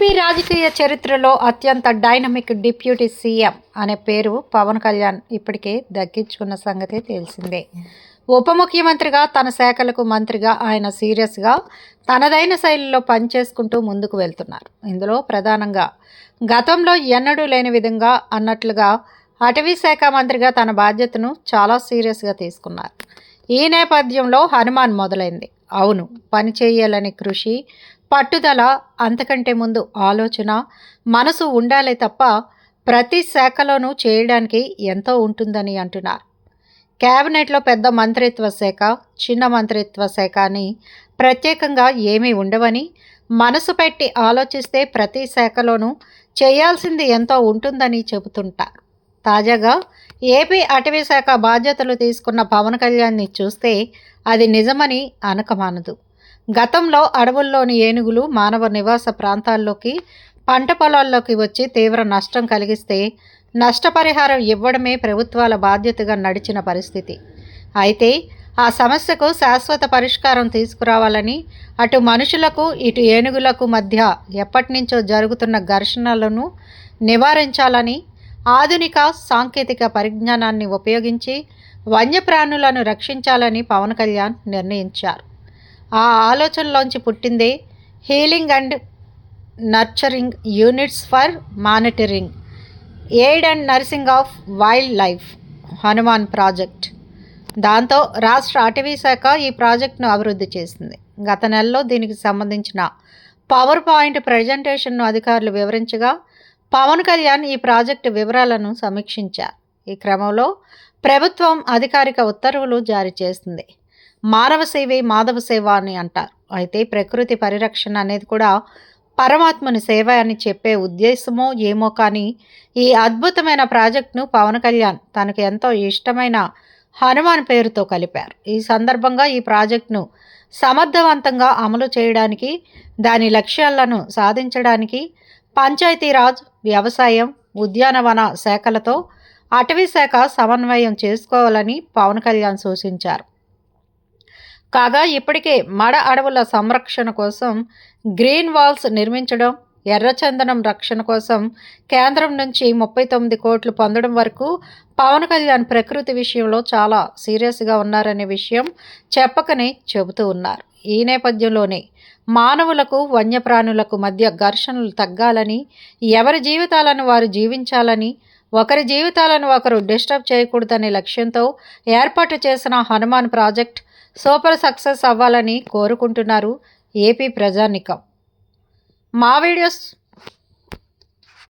AP రాజకీయ చరిత్రలో అత్యంత డైనమిక్ డిప్యూటీ సీఎం అనే పేరు పవన్ కళ్యాణ్ ఇప్పటికే దక్కించుకున్న సంగతి తెలిసిందే. ఉప ముఖ్యమంత్రిగా తన శాఖలకు మంత్రిగా ఆయన సీరియస్గా తనదైన శైలిలో పనిచేసుకుంటూ ముందుకు వెళ్తున్నారు. ఇందులో ప్రధానంగా గతంలో ఎన్నడూ లేని విధంగా అన్నట్లుగా అటవీ శాఖ మంత్రిగా తన బాధ్యతను చాలా సీరియస్గా తీసుకున్నారు. ఈ నేపథ్యంలో హనుమాన్ మొదలైంది. అవును, పని చేయాలని కృషి, పట్టుదల, అంతకంటే ముందు ఆలోచన, మనసు ఉండాలే తప్ప ప్రతి శాఖలోనూ చేయడానికి ఎంతో ఉంటుందని అంటున్నారు. కేబినెట్లో పెద్ద మంత్రిత్వ శాఖ, చిన్న మంత్రిత్వ శాఖ అని ప్రత్యేకంగా ఏమీ ఉండవని, మనసు పెట్టి ఆలోచిస్తే ప్రతి శాఖలోనూ చేయాల్సింది ఎంతో ఉంటుందని చెబుతుంటారు. తాజాగా ఏపీ అటవీ శాఖ బాధ్యతలు తీసుకున్న పవన్ కళ్యాణ్ని చూస్తే అది నిజమని అనకమానదు. గతంలో అడవుల్లోని ఏనుగులు మానవ నివాస ప్రాంతాల్లోకి, పంట పొలాల్లోకి వచ్చి తీవ్ర నష్టం కలిగిస్తే నష్టపరిహారం ఇవ్వడమే ప్రభుత్వాల బాధ్యతగా నడిచిన పరిస్థితి. అయితే ఆ సమస్యకు శాశ్వత పరిష్కారం తీసుకురావాలని, అటు మనుషులకు ఇటు ఏనుగులకు మధ్య ఎప్పటినుంచో జరుగుతున్న ఘర్షణలను నివారించాలని, ఆధునిక సాంకేతిక పరిజ్ఞానాన్ని ఉపయోగించి వన్యప్రాణులను రక్షించాలని పవన్ కళ్యాణ్ నిర్ణయించారు. ఆ ఆలోచనలోంచి పుట్టిందే healing and nurturing units for monitoring, aid and nursing of wildlife Hanuman project. దాంతో రాష్ట్ర అటవీ శాఖ ఈ ప్రాజెక్టును అభివృద్ధి చేసింది. గత నెలలో దీనికి సంబంధించిన పవర్ పాయింట్ ప్రజెంటేషన్ను అధికారులు వివరించగా పవన్ కళ్యాణ్ ఈ ప్రాజెక్టు వివరాలను సమీక్షించారు. ఈ క్రమంలో ప్రభుత్వం అధికారిక ఉత్తర్వులు జారీ చేస్తుంది. మానవ సేవే మాధవ సేవ అని అంటారు. అయితే ప్రకృతి పరిరక్షణ అనేది కూడా పరమాత్మని సేవ అని చెప్పే ఉద్దేశమో ఏమో కానీ ఈ అద్భుతమైన ప్రాజెక్టును పవన్ కళ్యాణ్ తనకు ఎంతో ఇష్టమైన హనుమాన్ పేరుతో కలిపారు. ఈ సందర్భంగా ఈ ప్రాజెక్టును సమర్థవంతంగా అమలు చేయడానికి, దాని లక్ష్యాలను సాధించడానికి పంచాయతీరాజ్, వ్యవసాయం, ఉద్యానవన శాఖలతో అటవీ శాఖ సమన్వయం చేసుకోవాలని పవన్ కళ్యాణ్ సూచించారు. కాగా ఇప్పటికే మడ అడవుల సంరక్షణ కోసం గ్రీన్ వాల్స్ నిర్మించడం, ఎర్రచందనం రక్షణ కోసం కేంద్రం నుంచి 39 కోట్లు పొందడం వరకు పవన్ కళ్యాణ్ ప్రకృతి విషయంలో చాలా సీరియస్గా ఉన్నారనే విషయం చెప్పకనే చెబుతూ ఉన్నారు. ఈ నేపథ్యంలోనే మానవులకు వన్యప్రాణులకు మధ్య ఘర్షణలు తగ్గాలని, ఎవరి జీవితాలను వారు జీవించాలని, ఒకరి జీవితాలను ఒకరు డిస్టర్బ్ చేయకూడదనే లక్ష్యంతో ఏర్పాటు చేసిన హనుమాన్ ప్రాజెక్ట్ సూపర్ సక్సెస్ అవ్వాలని కోరుకుంటున్నారు ఏపీ ప్రజానీకం. మా వీడియోస్